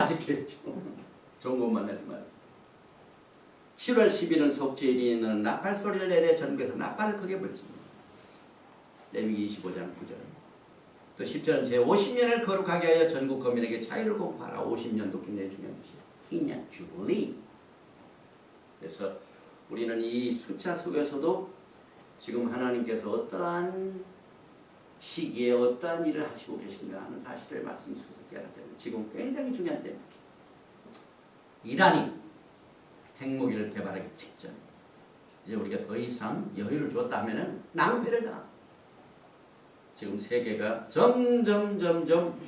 지켜야죠. 좋은 것만 하지 말고. 7월 10일은 속죄일이는 나팔 소리를 내려 전국에서 나팔을 크게 불지니. 레위기 25장 9절. 또 10절은 제50년을 거룩하게 하여 전국 거민에게 자유를 공포하라. 50년도 굉장히 중요한 뜻이에요. 희년, 주블리. 그래서 우리는 이 숫자 속에서도 지금 하나님께서 어떠한 시기에 어떠한 일을 하시고 계신가 하는 사실을 말씀 속에서 깨닫게 됩니다. 지금 굉장히 중요한 때입니다. 이란이 핵무기를 개발하기 직전. 이제 우리가 더 이상 여유를 줬다 하면은 낭패를 당합니다. 지금 세계가 점점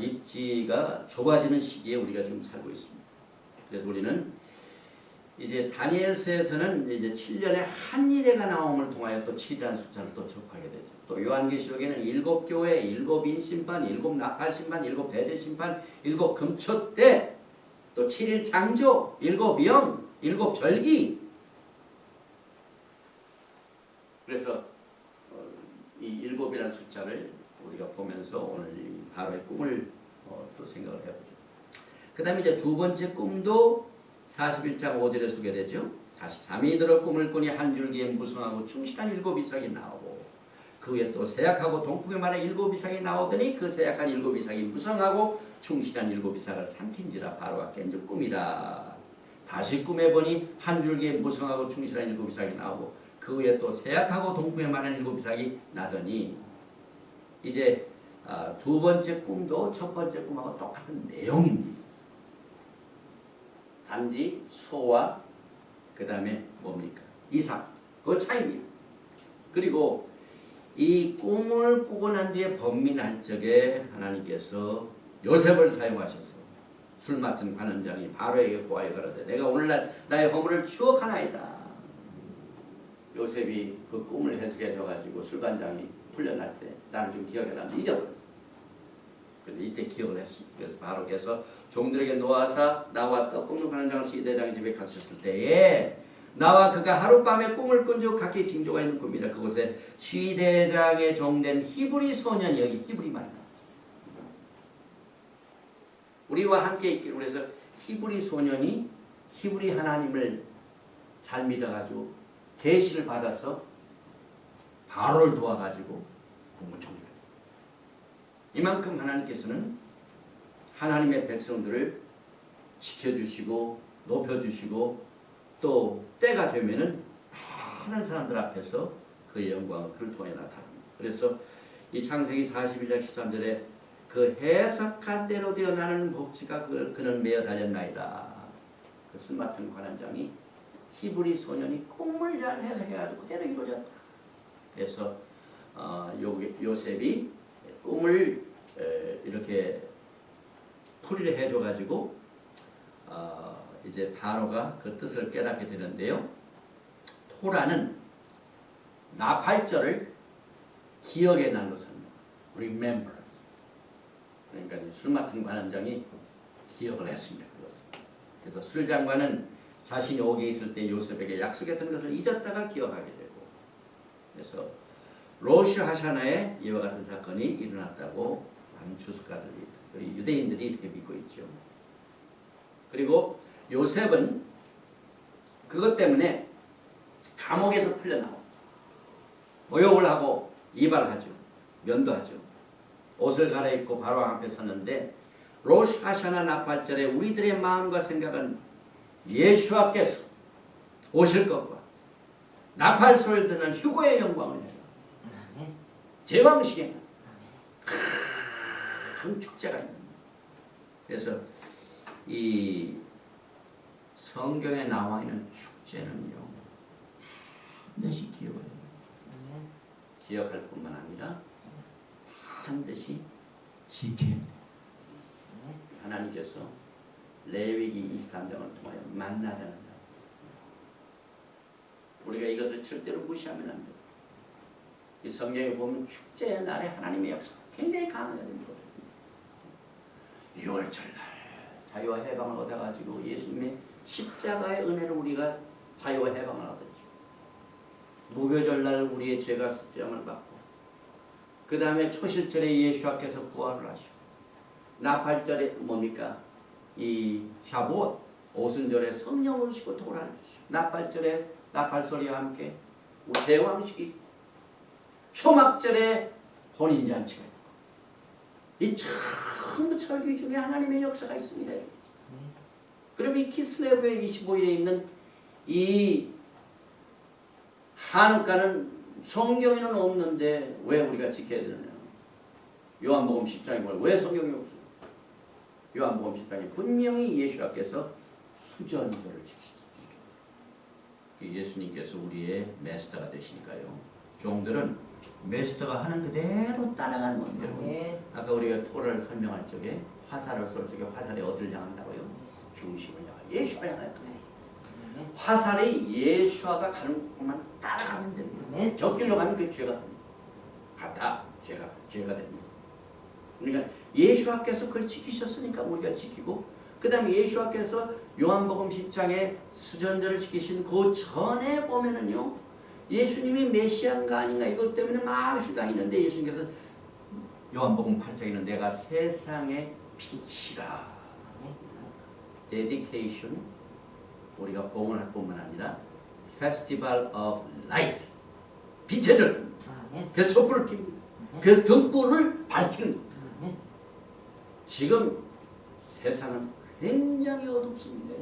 입지가 좁아지는 시기에 우리가 지금 살고 있습니다. 그래서 우리는 이제 다니엘서에서는 이제 7년에 한 일회가 나옴을 통하여 또 7이라는 숫자를 또 접하게 되죠. 또 요한계시록에는 7교회, 7인심판, 7나팔심판, 7대제심판, 7금초대, 또 7일 창조, 7영, 7절기. 그래서 이 7이라는 숫자를 우리가 보면서 오늘 바로의 꿈을 또 생각을 해보죠. 그 다음에 이제 두 번째 꿈도 41장 5절에 소개되죠. 다시 잠이 들어 꿈을 꾸니 한 줄기에 무성하고 충실한 7이삭이 나오고 그 위에 또 세약하고 동풍에 말해 7이삭이 나오더니 그 세약한 7이삭이 무성하고 충실한 7이삭을 삼킨지라 바로가 깬 줄 꿈이라. 다시 꿈에 보니 한 줄기에 무성하고 충실한 7이삭이 나오고 그 위에 또 세약하고 동풍에 말한 7이삭이 나더니 이제 두 번째 꿈도 첫 번째 꿈하고 똑같은 내용입니다. 단지 소와 그 다음에 뭡니까? 이삭. 그 차이입니다. 그리고 이 꿈을 꾸고 난 뒤에 번민할 적에 하나님께서 요셉을 사용하셔서 술 맡은 관원장이 바로에게 고하여 가로되 내가 오늘날 나의 허물을 추억하나이다. 요셉이 그 꿈을 해석해 줘가지고 술관장이 풀려날 때 나는 좀 기억이 나는데 잊어버렸어. 그런데 이때 기억을 했습니다. 그래서 바로께서 종들에게 놓아사 나와 떡 굽는 관원장을 시대장의 집에 갇혔을 때에 나와 그가 하룻밤에 꿈을 꾼 즉 각기 징조가 있는 꿈이라. 그곳에 시대장의 종된 히브리 소년이, 여기 히브리 말이다. 우리와 함께 있기를. 그래서 히브리 소년이 히브리 하나님을 잘 믿어가지고 계시를 받아서 바로를 도와가지고 공무총리가 됩니다. 이만큼 하나님께서는 하나님의 백성들을 지켜주시고 높여주시고 또 때가 되면은 많은 사람들 앞에서 그의 영광을 그를 통해 나타납니다. 그래서 이 창세기 41장 13절에 그 해석한 대로 되어 나는 복지가 그는 매어 달렸나이다. 그 술 맡은 관원장이 히브리 소년이 꿈을 잘 해석해가지고 그대로 이루어졌다. 그래서 요셉이 꿈을 이렇게 풀이를 해줘가지고 이제 바로가 그 뜻을 깨닫게 되는데요. 토라는 나팔절을 기억의 날로 삽니다. Remember. 그러니까 술 맡은 관원장이 기억을 했습니다. 그것을. 그래서 술장관은 자신이 옥에 있을 때 요셉에게 약속했던 것을 잊었다가 기억하게 되고, 그래서 로시 하샤나에 이와 같은 사건이 일어났다고 많은 주석가들이, 우리 유대인들이 이렇게 믿고 있죠. 그리고 요셉은 그것 때문에 감옥에서 풀려나옵니다. 모욕을 하고 이발하죠. 면도하죠. 옷을 갈아입고 바로 앞에 섰는데 로시 하샤나 나팔절에 우리들의 마음과 생각은 예수와께서 오실 것과 나팔 소리를 듣는 휴거의 영광을 해서 제왕식에는 큰 축제가 있습니다. 그래서 이 성경에 나와 있는 축제는요 반드시 기억을 해요. 기억할 뿐만 아니라 반드시 지켜야 돼요. 하나님께서 레위기 23장을 통하여 만나자는 날. 우리가 이것을 절대로 무시하면 안 돼요. 이 성경에 보면 축제의 날에 하나님의 역사가 굉장히 강하게 됩니다. 6월절 날 자유와 해방을 얻어가지고 예수님의 십자가의 은혜를 우리가 자유와 해방을 얻었죠. 무교절 날 우리의 죄가 습죄함을 받고, 그 다음에 초실절에 예수와께서 부활을 하시고, 나팔절에 뭡니까? 이 샤봇 오순절에 성령을 오시고 도라를 주시고 나팔절에 나팔소리와 함께 제왕식이 초막절에 혼인잔치가 이 전부 절기 중에 하나님의 역사가 있습니다. 그럼 이 키슬레브의 25일에 있는 이 한우카는 성경에는 없는데 왜 우리가 지켜야 되느냐? 요한복음 10장에 보면 왜 성경이 없어요? 요한복음 10장에 분명히 예수님께서 수전절을 지키셨어요. 예수님께서 우리의 메스터가 되시니까요. 종들은 메스터가 하는 그대로 따라가는 겁니다. 여러분. 아까 우리가 토라를 설명할 적에 화살을 쏠 적에 화살이 어디를 향한다고요? 중심을 향하여 예수를 향하여. 화살이 예수아가 가는 곳만 따라가면 됩니다. 저 길로 가면 그 죄가 됩니다. 죄가 됩니다. 그러니까 예수아께서 그걸 지키셨으니까 우리가 지키고 그 다음에 예수아께서 요한복음 10장에 수전절을 지키신 그 전에 보면은요 예수님이 메시아인가 아닌가 이것 때문에 막 시간이 있는데 예수님께서 요한복음 8장에는 내가 세상의 빛이라 데디케이션 우리가 봉헌할 뿐만 아니라 Festival of Light 빛의 절 그래서 촛불을 킵니다. 그래서 등불을 밝히는 겁니다. 지금 세상은 굉장히 어둡습니다.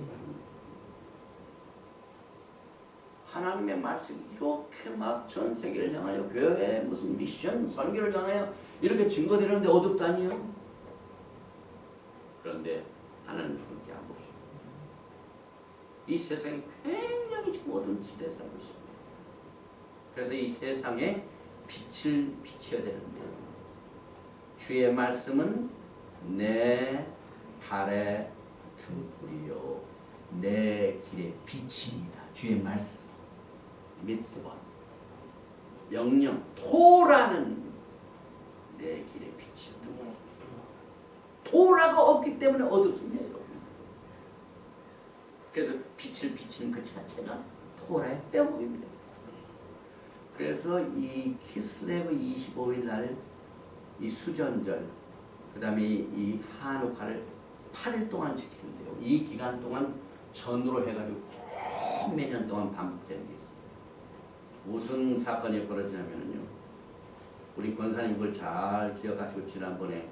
하나님의 말씀이 이렇게 막 전 세계를 향하여 교회 무슨 미션 선교를 향하여 이렇게 증거되는데 어둡다니요. 그런데 하나님 그렇게 안 보십니다. 이 세상이 굉장히 지금 어두운 시대에 살고 있습니다. 그래서 이 세상에 빛을 비춰야 되는데 주의 말씀은 내 발의 등불이요 내 길의 빛입니다. 주의 말씀 미tzvah 명령 토라는 내 길의 빛이요. 토라가 없기 때문에 어둡습니다. 여러분. 그래서 빛을 비치는 그 자체가 토라의 빼곡입니다. 그래서 이 키슬레브 25일 날 이 수전절 그 다음에 이 한우카를 8일 동안 지키는데요. 이 기간 동안 전으로 해가지고 매년 동안 반복되는 게 있습니다. 무슨 사건이 벌어지냐면요. 우리 권사님 그걸 잘 기억하시고 지난번에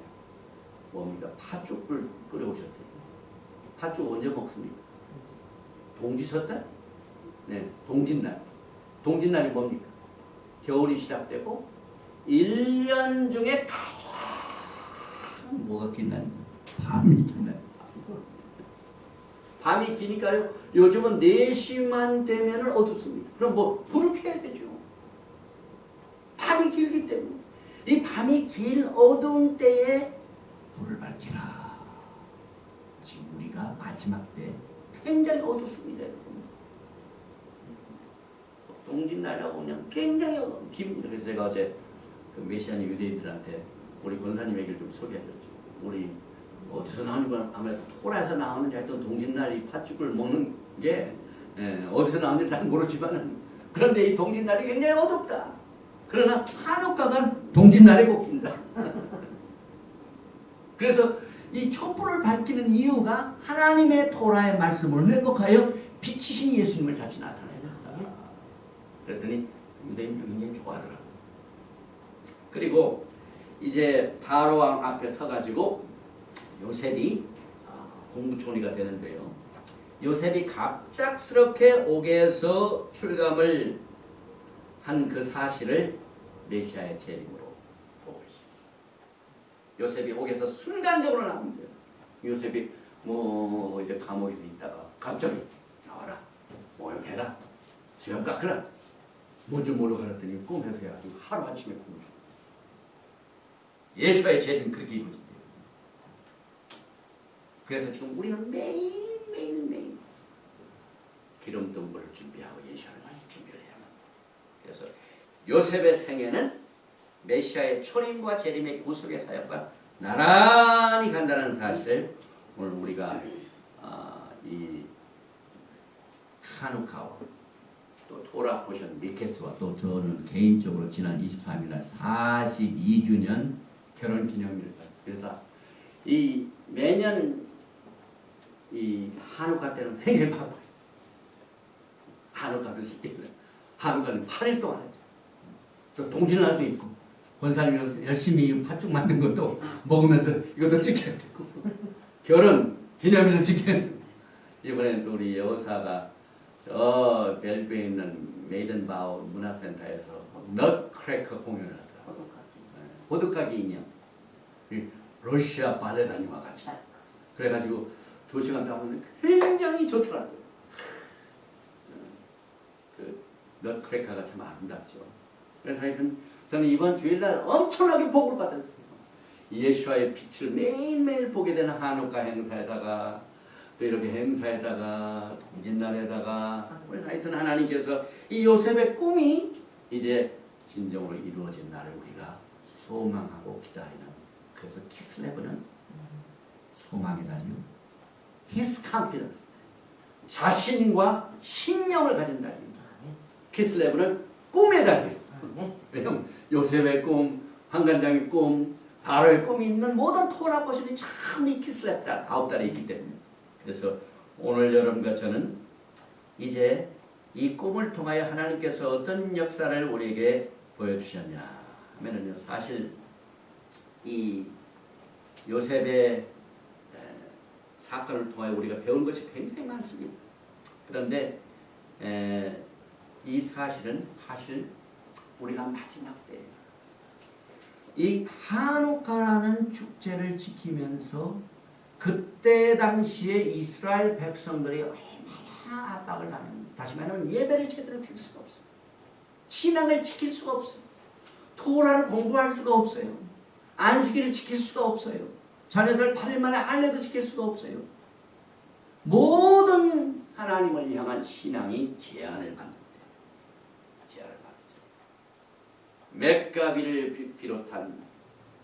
뭡니까? 팥죽을 끓여오셨대요. 팥죽 언제 먹습니까? 동지설달? 네, 동짓날. 동짓날이 뭡니까? 겨울이 시작되고 1년 중에 가장 뭐가 긴 날? 밤이 긴 날. 밤이 기니까요. 요즘은 4시만 되면 어둡습니다. 그럼 뭐 불을 켜야 되죠. 밤이 길기 때문에. 이 밤이 길 어두운 때에 불을 밝히라. 지금 우리가 마지막 때 굉장히 어둡습니다. 동짓날이라고 그냥 굉장히 깁니다. 그래서 제가 어제 그 메시안 유대인들한테 우리 권사님 얘기를 좀 소개해줬죠. 우리 어디서 나오는 건 아무래도 토라에서 나오는지 하여튼 동짓날 이 팥죽을 먹는 게 어디서 나오는지 잘 모르지만 그런데 이 동짓날이 굉장히 어둡다. 그러나 한옥가가 동짓날에 꼽힌다. 그래서 이 촛불을 밝히는 이유가 하나님의 토라의 말씀을 회복하여 비치신 예수님을 다시 나타내다. 그랬더니 유대인들이 굉장히 좋아하더라고요. 그리고 이제 바로 왕 앞에 서가지고 요셉이 공부총리가 되는데요. 요셉이 갑작스럽게 옥에서 출감을 한 그 사실을 메시아의 재림으로 보고 있습니다. 요셉이 옥에서 순간적으로 나옵니다. 요셉이 뭐 이제 감옥에서 있다가 갑자기 나와라, 모욕해라, 수염 깎으라, 뭔지 모르고 그랬더니 꿈에서 해가지고 하루아침에 꿈을 줘. 예수의 재림이 그렇게 이루어진대요. 그래서 지금 우리는 매일 기름 등불을 준비하고 예수를 맞을 준비를 해야 합니다. 그래서 요셉의 생애는 메시아의 초림과 재림의 구속의 사역과 나란히 간다는 사실을 오늘 우리가 이 하누카와 또 토라 포션 미케스와 또 저는 개인적으로 지난 23일 날 42주년 결혼 기념일을 받았어요. 그래서 이 매년 이 한우카 때는 굉장히 바빠요. 한우카도 한우카는 8일 동안 하죠. 또 동짓날도 있고 권사님이 열심히 팥죽 만든 것도 먹으면서 이것도 지켜야 되고 결혼 기념일도 지켜야 되고 이번에는 또 우리 여사가 저 벨기에 있는 메이든바우 문화센터에서 넛크래커 공연을 하더라고요. 호두까기 인형. 러시아 발레단이 와가지고 그래가지고 2시간 동안 굉장히 좋더라고요. 그 넛크래커가 참 아름답죠. 그래서 하여튼 저는 이번 주일날 엄청나게 복을 받았어요. 예수와의 빛을 매일매일 보게 되는 한우카 행사에다가 또 이렇게 행사에다가 동짓날에다가 그래서 하여튼 하나님께서 이 요셉의 꿈이 이제 진정으로 이루어진 날을 우리가 소망하고 기다리는 그래서 키슬레브는 소망의 달이요. His confidence 자신과 신념을 가진 달입니다. 키슬레브는 꿈의 달이에요. 왜냐하면 요셉의 꿈, 환관장의 꿈, 바로의 꿈이 있는 모든 토라 포션이 참이 키슬레브 달 9달에 있기 때문에 그래서 오늘 여러분과 저는 이제 이 꿈을 통하여 하나님께서 어떤 역사를 우리에게 보여주셨냐 하면은요 사실 이 요셉의 사건을 통하여 우리가 배울 것이 굉장히 많습니다. 그런데 이 사실은 사실 우리가 마지막 때 이 하누카라는 축제를 지키면서 그때 당시에 이스라엘 백성들이 얼마나 압박을 당했는지 다시 말하면 예배를 제대로 드릴 수가 없어요. 신앙을 지킬 수가 없어요. 토라를 공부할 수가 없어요. 안식일을 지킬 수가 없어요. 자녀들 8일 만에 할례도 지킬 수가 없어요. 모든 하나님을 향한 신앙이 제한을 받는데 제한을 받죠. 맥가비를 비롯한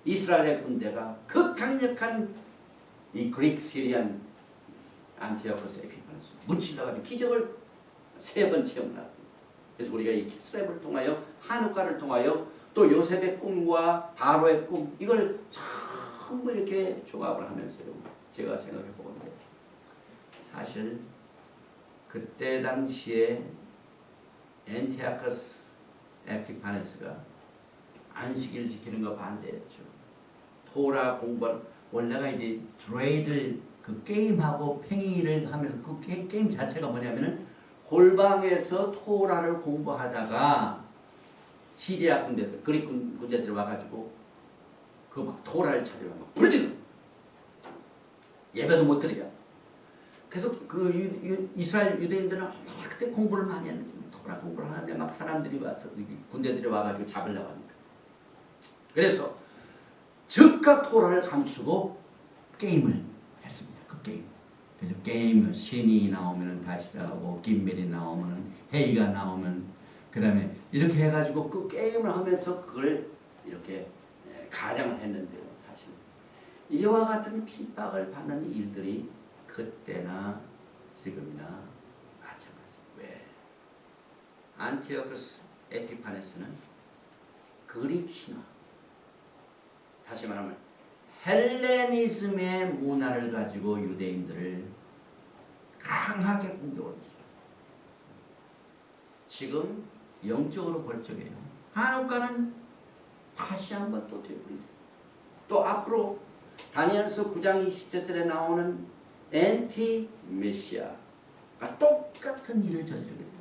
이스라엘의 군대가 그 강력한 이 그릭 시리안 안티오코스 에피파네스 문칠러가지고 기적을 3번 체험하고 그래서 우리가 이 키스랩을 통하여 하누카를 통하여 또 요셉의 꿈과 바로의 꿈 이걸 전부 이렇게 조합을 하면서요 제가 생각해 보건데 사실 그때 당시에 안티오코스 에피파네스가 안식일 지키는 거 반대했죠. 토라 공부를 원래가 이제 드레이드 그 게임하고 팽이를 하면서 그 게임 자체가 뭐냐면은 골방에서 토라를 공부하다가 시리아 군대들, 그리스 군대들이 와가지고 그 막 토라를 찾으러 막 불지르 예배도 못 드리게. 그래서 그 이스라엘 유대인들은 그때 공부를 많이 했는데 토라 공부를 하는데 막 사람들이 와서 군대들이 와가지고 잡으려고 하니까. 그래서 즉각 토라를 감추고 게임을 했습니다. 그 게임. 그래서 게임 신이 나오면은 다시 시작하고 김멜이 나오면은 헤이가 나오면 그 다음에 이렇게 해가지고 그 게임을 하면서 그걸 이렇게 가장을 했는데요. 사실 이와 같은 핍박을 받는 일들이 그때나 지금이나 마찬가지. 왜? 안티오코스 에피파네스는 그릭 신화 다시 말하면 헬레니즘의 문화를 가지고 유대인들을 강하게 공격을 했어요. 지금 영적으로 볼 적이에요. 한국과는 다시 한번 또 되풀이죠. 또 앞으로 다니엘서 9장 20절에 나오는 엔티 메시아가 똑같은 일을 저지르게 됩니다.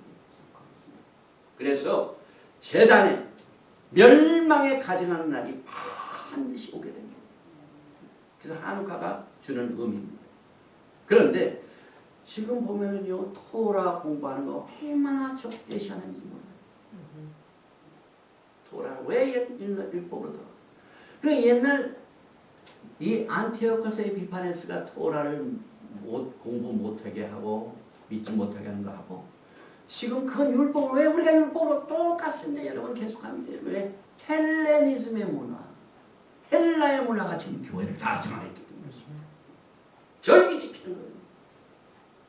그래서 재단에 멸망에 가증하는 날이 반드시 오게 됩니다. 그래서 한우카가 주는 의미입니다. 그런데 지금 보면은요 토라 공부하는 거 얼마나 적대시하는지 몰라요. 토라를 왜 율법으로 들어? 그래 옛날 이 안티오코스 에피파네스가 토라를 공부 못하게 하고 믿지 못하게 하는 거 하고 지금 그 율법을 왜 우리가 율법으로 똑같습니다. 여러분 계속합니다. 왜? 헬레니즘의 문화 헬라의 문화가 지금 교회를 다 장악했기 때문에 절기 지키는 거예요.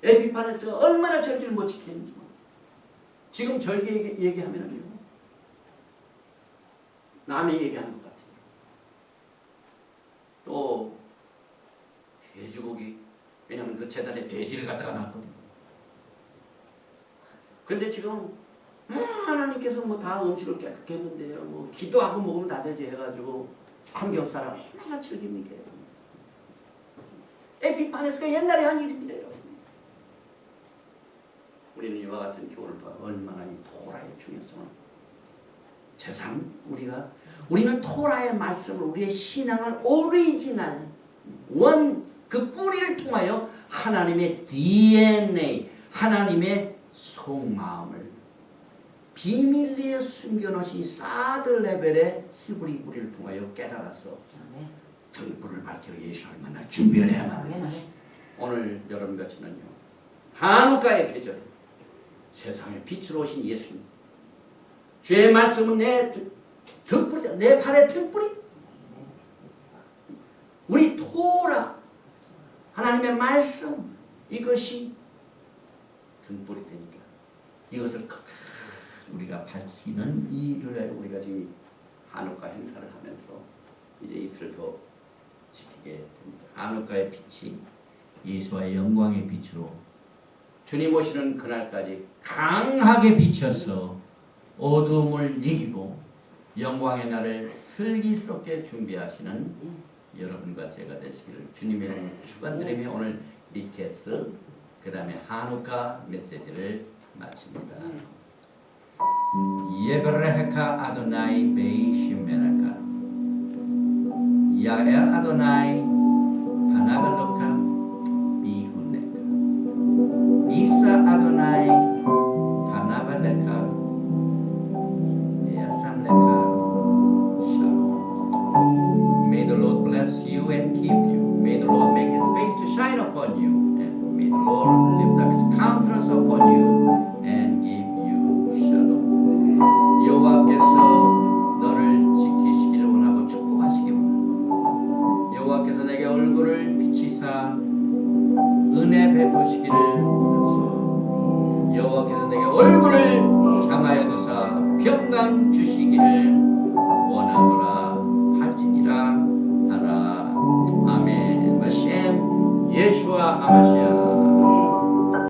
에피파네스가 얼마나 절기를 못 지키는지 지금 절기 얘기하면은요 남의 얘기하는 것 같아요. 또 돼지고기 왜냐하면 그 그 재단에 돼지를 갖다가 놨거든. 근데 지금 하나님께서 뭐 다 음식을 깨끗게 했는데요. 뭐 기도하고 먹으면 다 되지 해가지고 삼겹살을 얼마나 즐깁니까? 에피파네스가 옛날에 한 일입니다. 여러분. 우리는 이와 같은 교훈을 봐 얼마나 이 토라의 중요성을 우리는 토라의 말씀을 우리의 신앙을 오리지널 그 뿌리를 통하여 하나님의 DNA 하나님의 속마음을 비밀리에 숨겨놓으신 사드 레벨의 히브리 뿌리를 통하여 깨달아서 등불을 밝히러 예수를 만날 준비를 해야만 합니다. 오늘 여러분과 저는요 한우카의 계절 세상에 빛으로 오신 예수님 주의 말씀은 내 등불이 내 발의 등불이 우리 토라 하나님의 말씀 이것이 등불이 되니까 이것을 우리가 밝히는 일을 우리가 지금 한우카 행사를 하면서 이제 이틀 더 지키게 됩니다. 한우카의 빛이 예수와의 영광의 빛으로 주님 오시는 그날까지 강하게 비춰서 어두움을 이기고 영광의 날을 슬기스럽게 준비하시는 여러분과 제가 되시기를 주님의 이름으로 축원드리며 오늘 리케스 그 다음에 한우카 메시지를 마칩니다. 예베레헤카 아도나이 베이시메라카 야에 아도나이 바나벨로카 비훈네카 이사 아도나이 바나벨레카 야삼레카 샬롬. May the Lord bless you and keep you. May the Lord make His face to shine upon you, and may the Lord lift up His countenance upon you and give you shalom. 여호와께서 너를 지키시기를 원하고 축복하시기 원합니다. 여호와께서 내게 얼굴을 비치사 은혜 베푸시기를 원하시오. 여호와께서 내게 얼굴을 향하여 두사 평강 주시기를